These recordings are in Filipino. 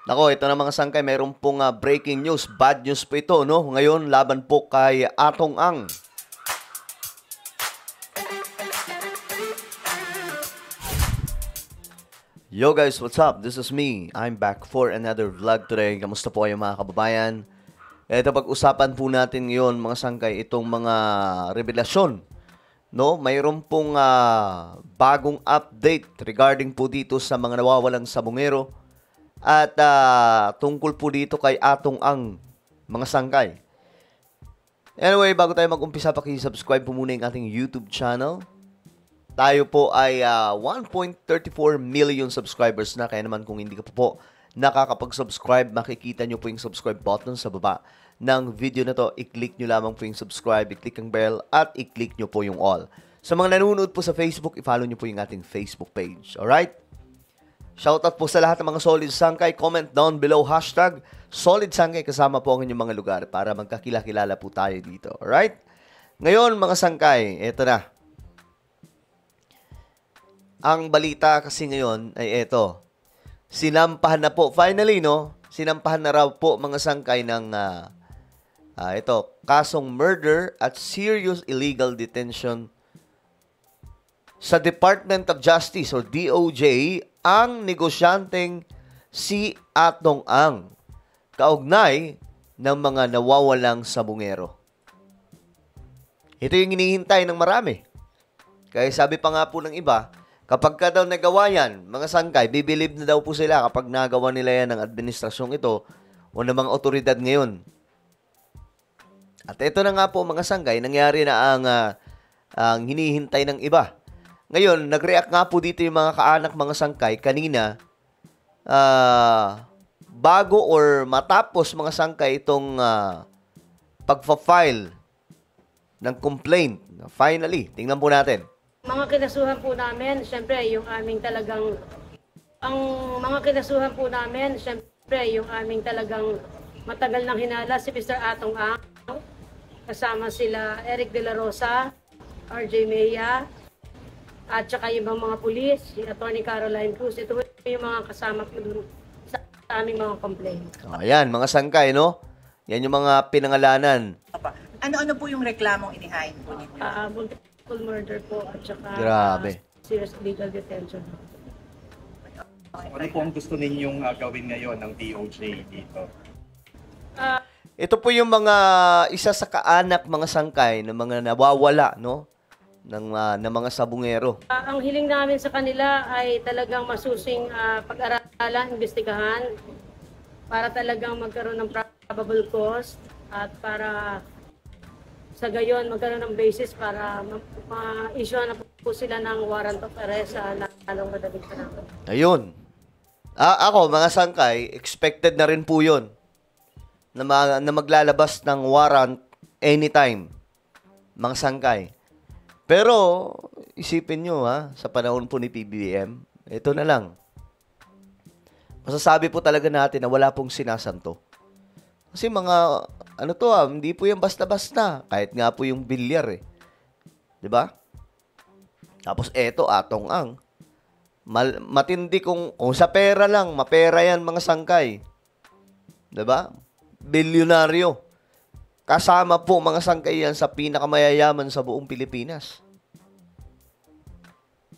Nako, ito na mga sangkay, mayroon pong breaking news. Bad news po ito, no? Ngayon, laban po kay Atong Ang. Yo guys, what's up? This is me. I'm back for another vlog today. Kamusta po kayo mga kababayan? Ito pag-usapan po natin ngayon mga sangkay, itong mga revelasyon. No? Mayroon pong bagong update regarding po dito sa mga nawawalang sabungero. At tungkol po dito kay Atong Ang, mga sangkay. Anyway, bago tayo mag-umpisa, paki-subscribe po muna yung ating YouTube channel. Tayo po ay 1.34 million subscribers na. Kaya naman kung hindi ka po nakakapag-subscribe, makikita nyo po yung subscribe button sa baba ng video na to. I-click nyo lamang po yung subscribe, i-click ang bell, at i-click nyo po yung all. Sa mga nanonood po sa Facebook, i-follow nyo po yung ating Facebook page. Alright? Shoutout po sa lahat ng mga Solid Sangkay. Comment down below, hashtag Solid Sangkay, kasama po ang inyong mga lugar para magkakilala po tayo dito. Alright? Ngayon, mga sangkay, eto na. Ang balita kasi ngayon ay eto. Sinampahan na po, finally, no? Sinampahan na raw po mga sangkay ng ito, kasong murder at serious illegal detention sa Department of Justice o DOJ ang negosyanteng si Atong Ang, kaugnay ng mga nawawalang sabungero. Ito yung hinihintay ng marami. Kaya sabi pa nga po ng iba, kapag ka daw nagawa yan, mga sangkay, bibilib na daw po sila kapag nagawa nila yan ng administrasyong ito o ng mga otoridad ngayon. At ito na nga po mga sangkay, nangyari na ang hinihintay ng iba. Ngayon, nag-react nga po dito yung mga kaanak, mga sangkay, kanina, bago or matapos mga sangkay itong pagpa-file ng complaint. Finally, tingnan po natin. Mga kinasuhan po namin, syempre, yung aming talagang, matagal nang hinala si Mr. Atong Ang, kasama sila Eric De La Rosa, RJ Mejia, at saka yung mga pulis, si Atty. Caroline Cruz. Ito yung mga kasama po dun sa aming mga complaint. Ayan, mga sangkay, no? Yan yung mga pinangalanan. Ano-ano po yung reklamong inihain po ninyo? Multiple murder po at saka Grabe. serious illegal detention. Ano po ang gusto ninyong gawin ngayon ng DOJ dito? Ito po yung mga isa sa kaanak mga sangkay na mga nawawala, no? ng mga sabungero. Ang hiling namin sa kanila ay talagang masusing pag-aralan, imbestigahan para talagang magkaroon ng probable cause at para sa gayon magkaroon ng basis para ma-issue na po sila ng warrant of arrest sa lalong madaling panahon. Ayun. Ako, mga sangkay, expected na rin po yun na maglalabas ng warrant anytime, mga sangkay. Pero, isipin nyo sa panahon po ni PBBM, ito na lang. Masasabi po talaga natin na wala pong sinasanto. Kasi hindi po yan basta-basta. Kahit nga po yung bilyar Diba? Tapos eto, Atong Ang. Matindi kung sa pera lang, mapera yan mga sangkay. Diba? Bilyonaryo. Kasama po mga sangkay yan sa pinakamayayaman sa buong Pilipinas.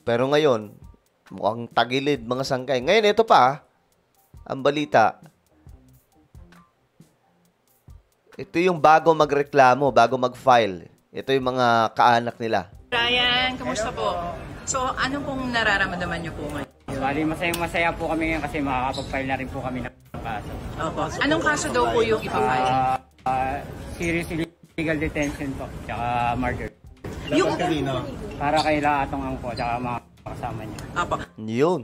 Pero ngayon, mukhang tagilid mga sangkay. Ngayon, ito pa, ang balita. Ito yung bago magreklamo, bago mag-file. Ito yung mga kaanak nila. Ryan, kamusta po? So, ano pong nararamdaman niyo po ngayon? Bali, masaya po kami ngayon kasi makakapag-file na rin po kami ng kaso. Opo. Anong kaso daw po yung ipapile? Serious illegal detention po, tsaka murder. Yung Para kay Atong Ang po, tsaka mga kasama niya. Opo. Yun.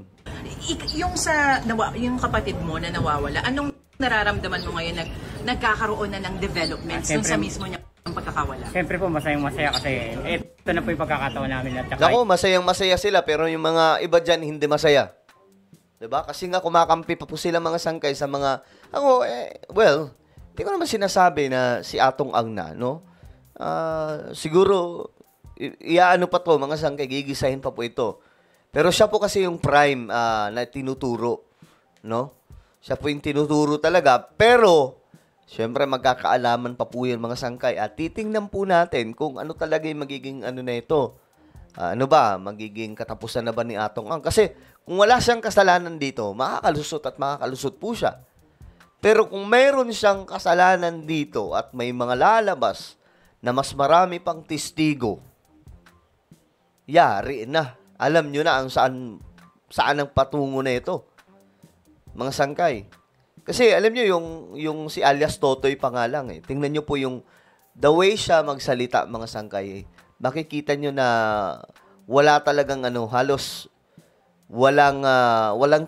Yung kapatid mo na nawawala, anong nararamdaman mo ngayon nagkakaroon na ng developments dun sa mismo niya ang pagkakawala? Siyempre po, masayang-masaya kasi ito na po yung pagkakataon namin. Naku, masayang-masaya sila pero yung mga iba dyan hindi masaya. Diba? Kasi nga kumakampi pa po sila mga sangkay sa mga... Hindi ko naman sinasabi na si Atong Ang na, no? Siguro, iaano pa to, mga sangkay, gigisahin pa po ito. Pero siya po kasi yung prime na tinuturo, no? Siya po yung tinuturo talaga. Pero, syempre magkakaalaman pa po yung mga sangkay. At titingnan po natin kung ano talaga yung magiging ano na ito. Ano ba, magiging katapusan na ba ni Atong Ang? Kasi kung wala siyang kasalanan dito, makakalusot at makakalusot po siya. Pero kung mayroon siyang kasalanan dito at may mga lalabas na mas marami pang testigo, yari na. Alam nyo na ang saan ang patungo na ito. Mga sangkay. Kasi alam nyo, yung si alias Totoy pa nga lang eh. Tingnan nyo po yung the way siya magsalita, mga sangkay. Makikita nyo na wala talagang halos walang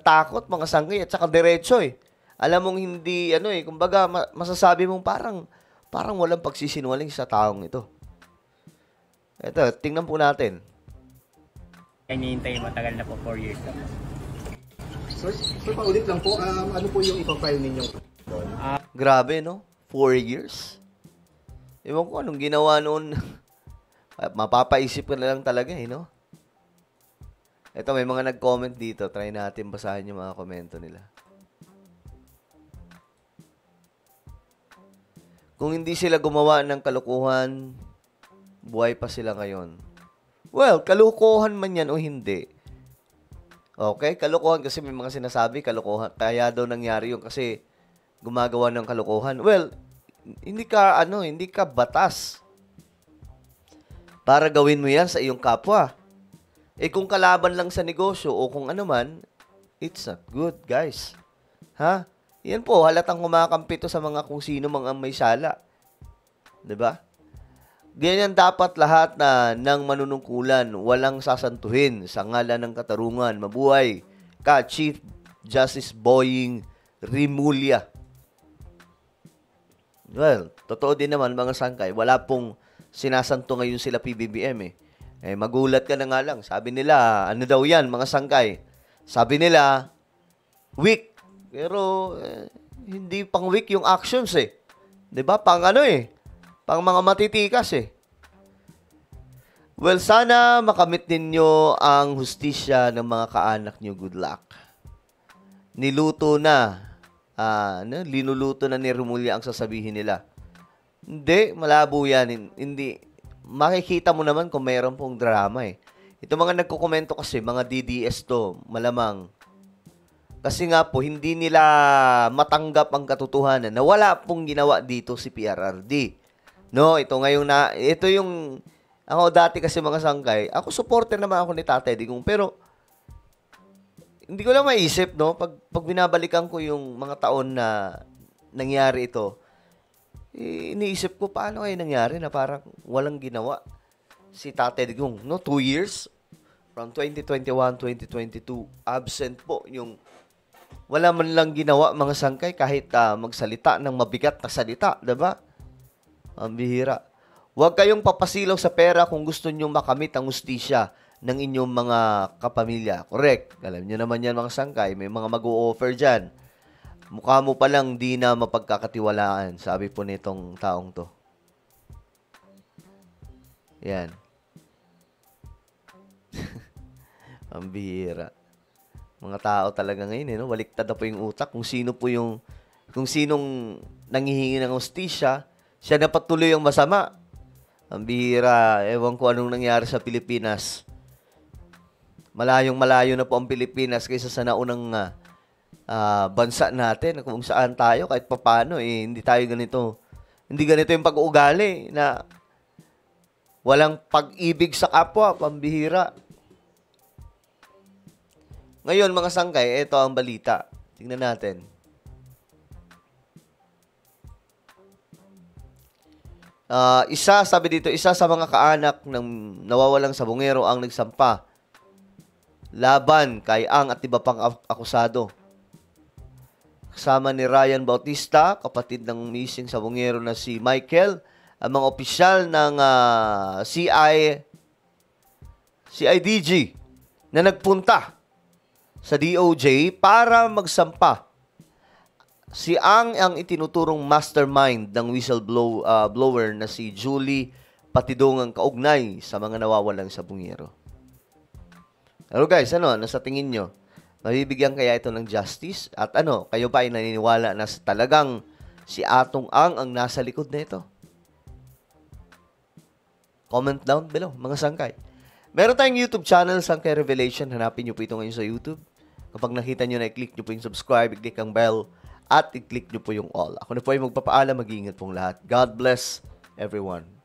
takot, mga sangkay, at saka diretso eh. Alam mong hindi, kumbaga, masasabi mong parang walang pagsisinungaling sa taong ito. Ito, tingnan po natin. Hinihintay matagal na po, 4 years na. Sir, paulit lang po, ano po yung ipafile ninyo? Grabe, no? 4 years? Ewan ko anong ginawa noon. Mapapaisip ka na lang talaga, no? Ito, may mga nag-comment dito. Try natin basahin yung mga komento nila. Kung hindi sila gumawa ng kalokohan, buhay pa sila ngayon. Well, kalokohan man yan o hindi. Okay, kalokohan kasi may mga sinasabi, kalokohan. Kaya daw nangyari yun kasi gumagawa ng kalokohan. Well, hindi ka batas para gawin mo yan sa iyong kapwa. Eh kung kalaban lang sa negosyo o kung ano man, it's not good, guys. Ha? Yan po, halatang kumakampi to sa mga kung sino mga may sala. 'Di ba? Ganyan dapat lahat ng manunungkulan, walang sasantuhin sa ngalan ng katarungan. Mabuhay ka, Chief Justice Boying Rimulya. Well, totoo din naman mga sangkay, wala pong sinasanto ngayon sila PBBM eh. Magulat ka na nga lang. Sabi nila, ano daw yan mga sangkay? Sabi nila, weak. Pero, hindi pang weak yung actions eh. 'Di ba? Pang pang mga matitikas eh. Well, sana makamit ninyo ang hustisya ng mga kaanak nyo. Good luck. Linuluto na ni Rimulya ang sasabihin nila. Hindi, malabo yan. Hindi. Makikita mo naman kung mayroon pong drama eh. Ito mga nagkukomento kasi, mga DDS to, malamang. Kasi nga po, hindi nila matanggap ang katotohanan na wala pong ginawa dito si PRRD. No, ito yung, ako dati kasi mga sangkay, ako supporter naman ako ni Tatay Digong, pero, hindi ko lang maisip, no, pag binabalikan ko yung mga taon na nangyari ito, iniisip ko, paano kayo nangyari na parang walang ginawa si Tatay Digong, no, 2 years, from 2021, 2022, absent po yung wala man lang ginawa mga sangkay kahit magsalita ng mabigat na salita, 'di ba? Ang bihira. Huwag kayong papasilaw sa pera kung gusto niyo makamit ang hustisya ng inyong mga kapamilya. Correct. Alam niyo naman 'yan mga sangkay, may mga mag-o-offer diyan. Mukha mo pa lang di na mapagkakatiwalaan, sabi po nitong taong 'to. Yan. Ang bihira. Mga tao talaga ngayon, no? Baliktad na po yung utak. Kung sinong nanghihingi ng hustisya, siya na patuloy ang masama. Ang bihira. Ewan ko anong nangyari sa Pilipinas. Malayong-malayo na po ang Pilipinas kaysa sa naunang bansa natin. Kung saan tayo, kahit papano, hindi tayo ganito. Hindi ganito yung pag-uugali na walang pag-ibig sa kapwa, pambihira. Ngayon, mga sangkay, ito ang balita. Tingnan natin. Sabi dito, isa sa mga kaanak ng nawawalang sabungero ang nagsampa laban kay Ang at iba pang akusado. Kasama ni Ryan Bautista, kapatid ng missing sabungero na si Michael, ang mga opisyal ng CIDG na nagpunta sa DOJ para magsampa. Si ang itinuturong mastermind ng whistleblower na si Julie Patidongang kaugnay sa mga nawawalang sabungero. Pero guys, nasa tingin nyo? Mabibigyan kaya ito ng justice? At ano, kayo ba ay naniniwala na talagang si Atong ang nasa likod na ito? Comment down below, mga sangkay. Meron tayong YouTube channel, Sangkay Revelation. Hanapin nyo po ito ngayon sa YouTube. Kapag nakita nyo na, i-click nyo po yung subscribe, i-click ang bell, at i-click nyo po yung all. Ako na po ay magpapaalam, mag-iingat pong lahat. God bless everyone.